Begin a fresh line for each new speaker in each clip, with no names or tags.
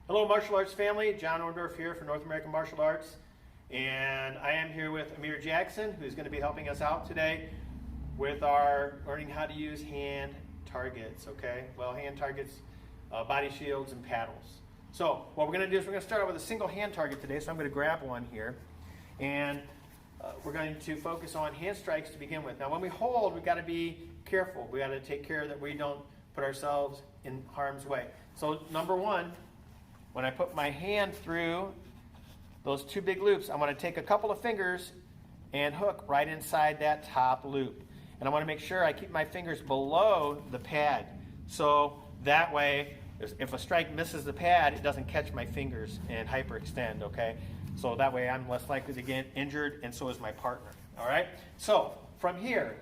Hello martial arts family, John Orndorff here for North American Martial Arts, and I am here with Amir Jackson, who's going to be helping us out today with our learning how to use hand targets, okay? Well, hand targets, body shields, and paddles. So what we're going to do is we're going to start out with a single hand target today, so I'm going to grab one here, and we're going to focus on hand strikes to begin with. Now when we hold, we've got to be careful. We've got to take care that we don't put ourselves in harm's way. So number one, when I put my hand through those two big loops, I want to take a couple of fingers and hook right inside that top loop. And I want to make sure I keep my fingers below the pad. So that way, if a strike misses the pad, it doesn't catch my fingers and hyperextend, okay? So that way I'm less likely to get injured, and so is my partner, all right? So from here,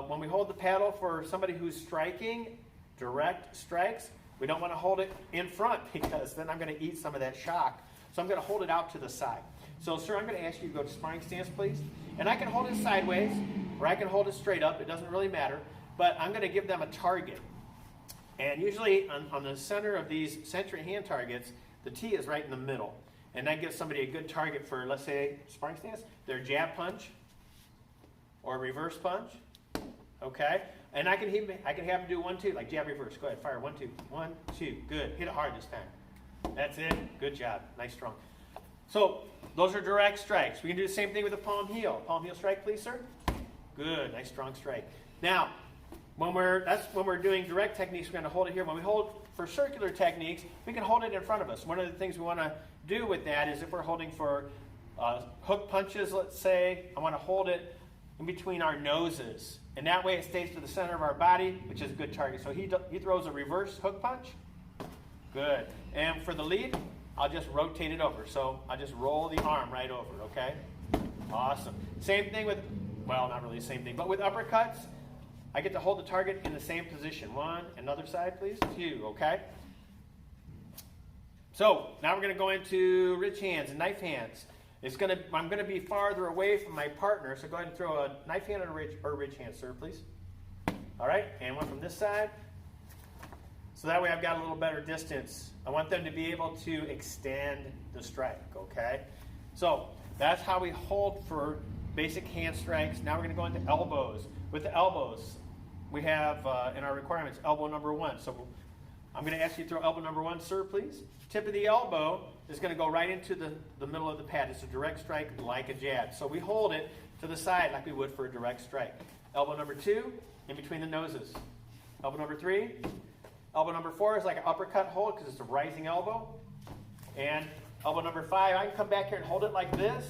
when we hold the paddle for somebody who's striking, direct strikes, we don't want to hold it in front because then I'm going to eat some of that shock. So I'm going to hold it out to the side. So sir, I'm going to ask you to go to sparring stance, please. And I can hold it sideways or I can hold it straight up. It doesn't really matter. But I'm going to give them a target. And usually on the center of these century hand targets, the T is right in the middle. And that gives somebody a good target for, let's say, sparring stance, their jab punch or reverse punch. Okay? And I can have them do 1, 2, like jab, reverse. Go ahead, fire 1, 2, 1, 2. Good. Hit it hard this time. That's it. Good job. Nice, strong. So those are direct strikes. We can do the same thing with a palm heel. Palm heel strike, please, sir. Good. Nice, strong strike. Now, when we're doing direct techniques, we're going to hold it here. When we hold for circular techniques, we can hold it in front of us. One of the things we want to do with that is if we're holding for hook punches, let's say, I want to hold it in between our noses. And that way it stays to the center of our body, which is a good target. So he throws a reverse hook punch. Good. And for the lead, I'll just rotate it over. So I'll just roll the arm right over, okay? Awesome. Same thing with, well, not really the same thing, but with uppercuts, I get to hold the target in the same position. 1, another side, please. 2, okay? So now we're going to go into rich hands and knife hands. I'm going to be farther away from my partner, so go ahead and throw a knife hand or a rich hand, sir, please. All right, and one from this side. So that way I've got a little better distance. I want them to be able to extend the strike, okay? So that's how we hold for basic hand strikes. Now we're going to go into elbows. With the elbows, we have in our requirements elbow number 1. So I'm going to ask you to throw elbow number 1, sir, please. Tip of the elbow is going to go right into the middle of the pad. It's a direct strike like a jab. So we hold it to the side like we would for a direct strike. Elbow number 2, in between the noses. Elbow number 3. Elbow number 4 is like an uppercut hold because it's a rising elbow. And elbow number 5, I can come back here and hold it like this.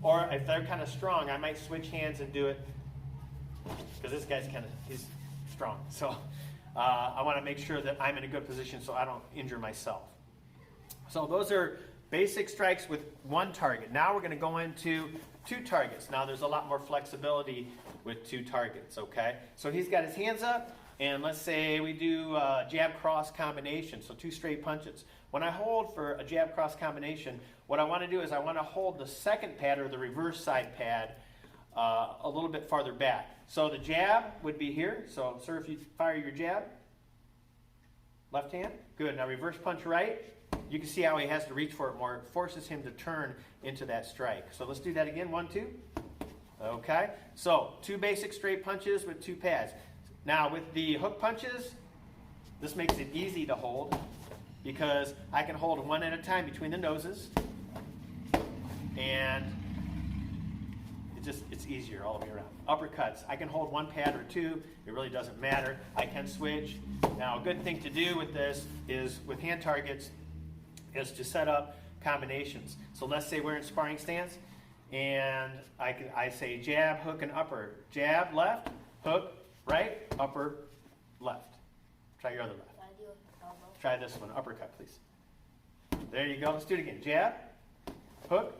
Or if they're kind of strong, I might switch hands and do it because this guy's he's strong. So I want to make sure that I'm in a good position so I don't injure myself. So those are basic strikes with 1 target. Now we're going to go into 2 targets. Now there's a lot more flexibility with 2 targets, okay? So he's got his hands up, and let's say we do a jab cross combination, so 2 straight punches. When I hold for a jab cross combination, what I want to do is I want to hold the second pad or the reverse side pad a little bit farther back. So the jab would be here. So sir, if you fire your jab, left hand, good. Now reverse punch right. You can see how he has to reach for it more. It forces him to turn into that strike. So let's do that again. 1, 2. Okay. So 2 basic straight punches with 2 pads. Now with the hook punches, this makes it easy to hold because I can hold 1 at a time between the noses, and it's easier all the way around. Uppercuts, I can hold 1 pad or 2. It really doesn't matter. I can switch. Now a good thing to do with this is with hand targets is to set up combinations. So let's say we're in sparring stance, and I say jab, hook, and upper. Jab, left, hook, right, upper, left. Try your other left. Try this one, uppercut, please. There you go. Let's do it again. Jab, hook,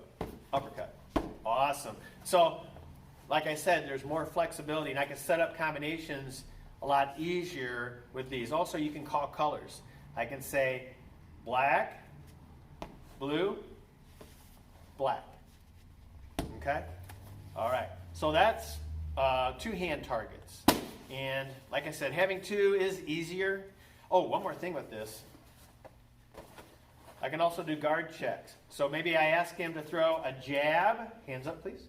uppercut. Awesome. So, like I said, there's more flexibility, and I can set up combinations a lot easier with these. Also, you can call colors. I can say black, blue, black. Okay? All right. So that's 2 hand targets. And like I said, having 2 is easier. Oh, one more thing with this. I can also do guard checks. So maybe I ask him to throw a jab. Hands up, please.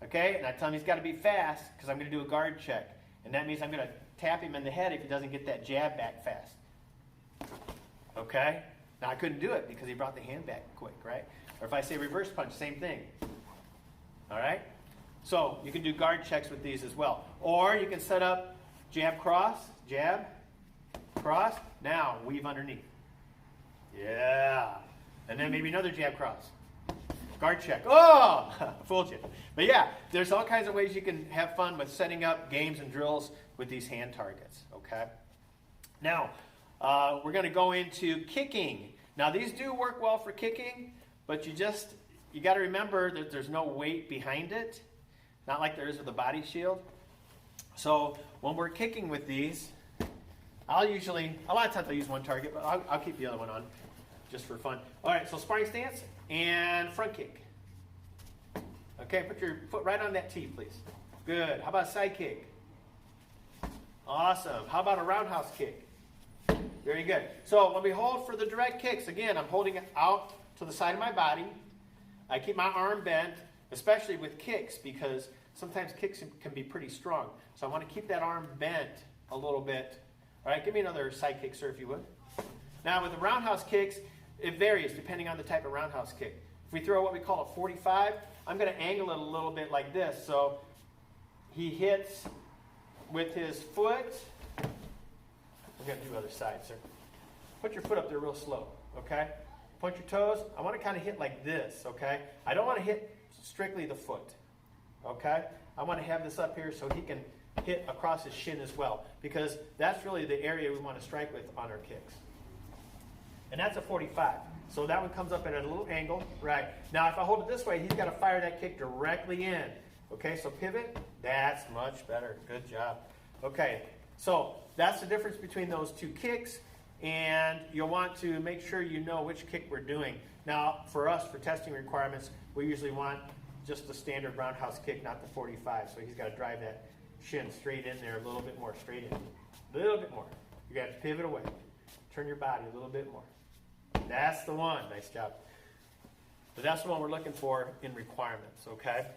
Okay, and I tell him he's got to be fast because I'm going to do a guard check. And that means I'm going to tap him in the head if he doesn't get that jab back fast. Okay? Now I couldn't do it because he brought the hand back quick, right? Or if I say reverse punch, same thing. All right? So you can do guard checks with these as well. Or you can set up jab, cross, jab, cross. Now weave underneath. Yeah. And then maybe another jab, cross. Guard check. Oh, fooled you. But yeah, there's all kinds of ways you can have fun with setting up games and drills with these hand targets. Okay? Now, we're going to go into kicking. Now, these do work well for kicking, but you got to remember that there's no weight behind it, not like there is with a body shield. So when we're kicking with these, a lot of times I'll use one target, but I'll keep the other one on just for fun. All right, so sparring stance and front kick. Okay, put your foot right on that tee, please. Good. How about a side kick? Awesome. How about a roundhouse kick? Very good. So when we hold for the direct kicks, again, I'm holding it out to the side of my body. I keep my arm bent, especially with kicks, because sometimes kicks can be pretty strong. So I want to keep that arm bent a little bit. All right, give me another side kick, sir, if you would. Now with the roundhouse kicks, it varies depending on the type of roundhouse kick. If we throw what we call a 45, I'm going to angle it a little bit like this. So he hits with his foot. We're going to do other side, sir. Put your foot up there real slow, okay? Point your toes. I want to kind of hit like this, okay? I don't want to hit strictly the foot, okay? I want to have this up here so he can hit across his shin as well, because that's really the area we want to strike with on our kicks. And that's a 45. So that one comes up at a little angle, right? Now if I hold it this way, he's got to fire that kick directly in. Okay, so pivot. That's much better. Good job. Okay, so that's the difference between those two kicks, and you'll want to make sure you know which kick we're doing. Now, for us, for testing requirements, we usually want just the standard roundhouse kick, not the 45. So he's got to drive that shin straight in there, a little bit more straight in. A little bit more. You got to pivot away. Turn your body a little bit more. That's the one. Nice job. But that's the one we're looking for in requirements, okay?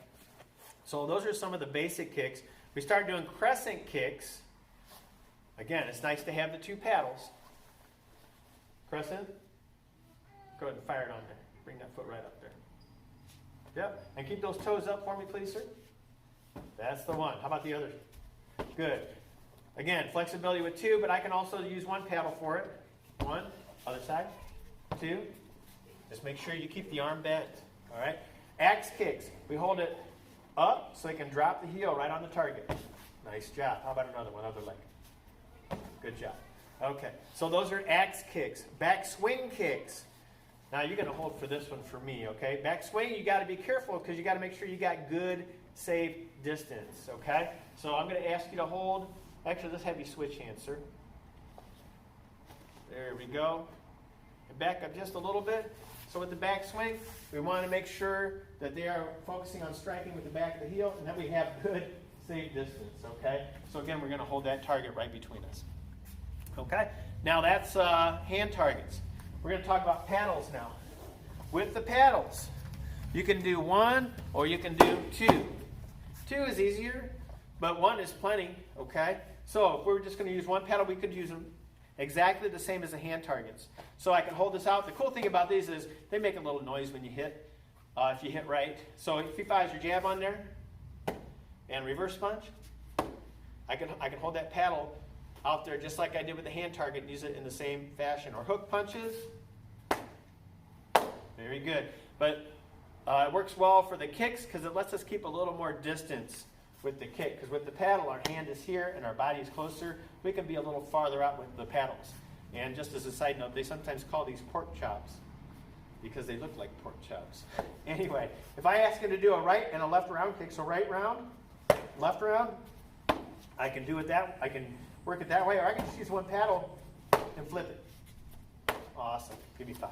So those are some of the basic kicks. We start doing crescent kicks. Again, it's nice to have the two paddles. Crescent. Go ahead and fire it on there. Bring that foot right up there. Yep. And keep those toes up for me, please, sir. That's the one. How about the other? Good. Again, flexibility with two, but I can also use one paddle for it. One. Other side. Two. Just make sure you keep the arm bent. All right. Axe kicks. We hold it up so you can drop the heel right on the target. Nice job. How about another one? Other leg. Good job. Okay. So those are axe kicks. Back swing kicks. Now you're going to hold for this one for me. Okay. Back swing. You got to be careful because you got to make sure you got good, safe distance. Okay. So I'm going to ask you to hold. Actually, let's have you switch hands, sir. There we go. And back up just a little bit. So with the back swing, we want to make sure that they are focusing on striking with the back of the heel and that we have good, safe distance, okay? So again, we're going to hold that target right between us. Okay? Now that's hand targets. We're going to talk about paddles now. With the paddles, you can do one or you can do two. Two is easier, but one is plenty, okay? So if we were just going to use one paddle, we could use them exactly the same as the hand targets. So I can hold this out. The cool thing about these is they make a little noise when you hit, if you hit right. So if he fires your jab on there and reverse punch, I can hold that paddle out there just like I did with the hand target and use it in the same fashion. Or hook punches. Very good. But it works well for the kicks because it lets us keep a little more distance with the kick. Because with the paddle, our hand is here and our body is closer. We can be a little farther out with the paddles. And just as a side note, they sometimes call these pork chops because they look like pork chops. Anyway, if I ask him to do a right and a left round kick, so right round, left round, I can do it that. I can work it that way, or I can just use one paddle and flip it. Awesome. Give me 5.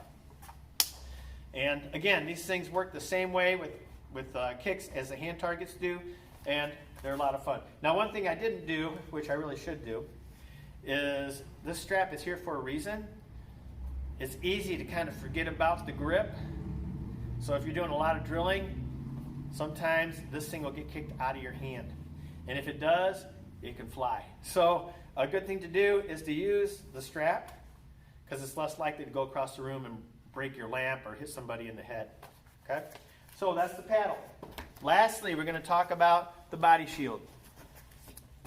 And again, these things work the same way with kicks as the hand targets do, and they're a lot of fun. Now, one thing I didn't do, which I really should do, is this strap is here for a reason. it's easy to kind of forget about the grip. So if you're doing a lot of drilling, sometimes this thing will get kicked out of your hand. And if it does, it can fly. So a good thing to do is to use the strap, because it's less likely to go across the room and break your lamp or hit somebody in the head. Okay? So that's the paddle. Lastly, we're going to talk about the body shield.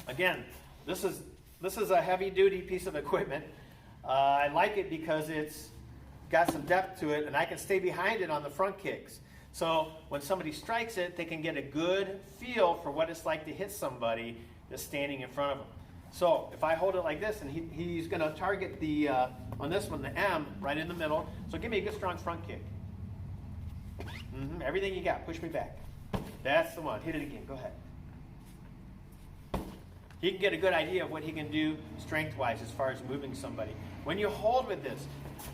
Again, this is a heavy-duty piece of equipment. I like it because it's got some depth to it, and I can stay behind it on the front kicks. So when somebody strikes it, they can get a good feel for what it's like to hit somebody that's standing in front of them. So if I hold it like this, and he's going to target the on this one, the M, right in the middle. So give me a good strong front kick. Everything you got, push me back. That's the one. Hit it again. Go ahead. He can get a good idea of what he can do strength-wise as far as moving somebody. When you hold with this,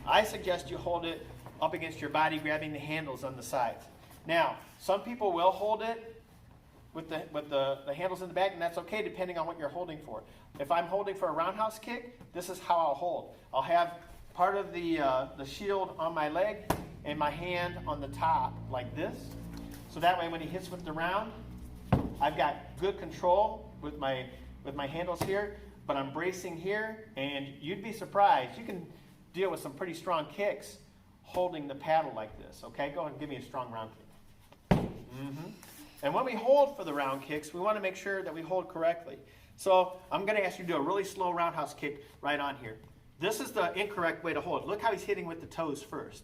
I suggest you hold it up against your body, grabbing the handles on the sides. Now, some people will hold it with the handles in the back, and that's okay depending on what you're holding for. If I'm holding for a roundhouse kick, this is how I'll hold. I'll have part of the shield on my leg and my hand on the top like this. So that way when he hits with the round, I've got good control with my handles here, but I'm bracing here, and you'd be surprised. You can deal with some pretty strong kicks holding the paddle like this. Okay, go ahead and give me a strong round kick. And when we hold for the round kicks, we want to make sure that we hold correctly. So I'm going to ask you to do a really slow roundhouse kick right on here. This is the incorrect way to hold. Look how he's hitting with the toes first.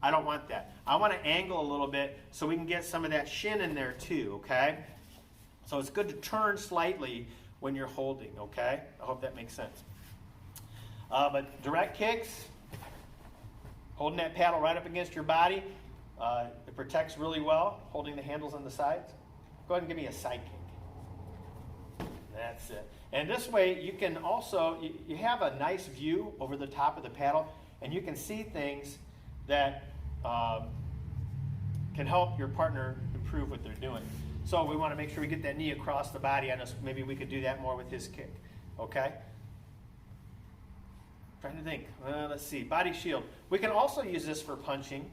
I don't want that. I want to angle a little bit so we can get some of that shin in there too, okay? So it's good to turn slightly when you're holding, okay? I hope that makes sense. But direct kicks, holding that paddle right up against your body, it protects really well, holding the handles on the sides. Go ahead and give me a side kick. That's it. And this way you can also, you have a nice view over the top of the paddle, and you can see things that can help your partner improve what they're doing. So we want to make sure we get that knee across the body. I know maybe we could do that more with his kick. Okay? Trying to think. Let's see. Body shield. We can also use this for punching.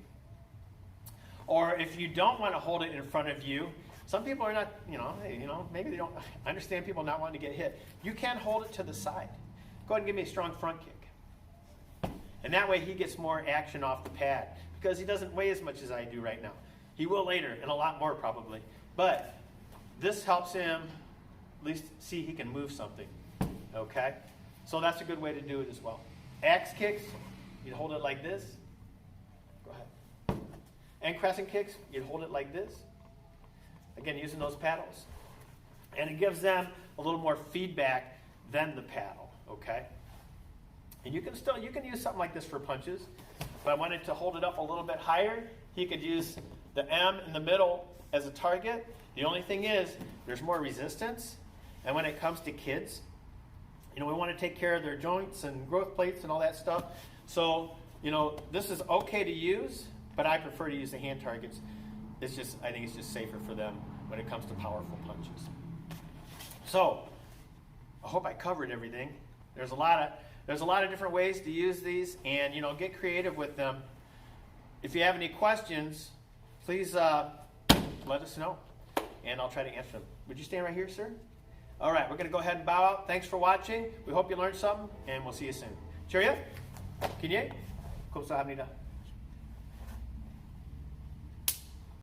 Or if you don't want to hold it in front of you, some people are not, maybe they don't. I understand people not wanting to get hit. You can hold it to the side. Go ahead and give me a strong front kick. And that way he gets more action off the pad, because he doesn't weigh as much as I do right now. He will later, and a lot more probably. But this helps him at least see he can move something. Okay? So that's a good way to do it as well. Axe kicks, you'd hold it like this. Go ahead. And crescent kicks, you'd hold it like this. Again, using those paddles. And it gives them a little more feedback than the paddle. Okay? And you can use something like this for punches. If I wanted to hold it up a little bit higher, he could use the M in the middle as a target. The only thing is, there's more resistance. And when it comes to kids, we want to take care of their joints and growth plates and all that stuff. So, this is okay to use, but I prefer to use the hand targets. I think it's just safer for them when it comes to powerful punches. So, I hope I covered everything. There's a lot of different ways to use these, and get creative with them. If you have any questions, please let us know, and I'll try to answer them. Would you stand right here, sir? All right, we're going to go ahead and bow out. Thanks for watching. We hope you learned something, and we'll see you soon. Cheerio. Kinye. Kamsahamnida.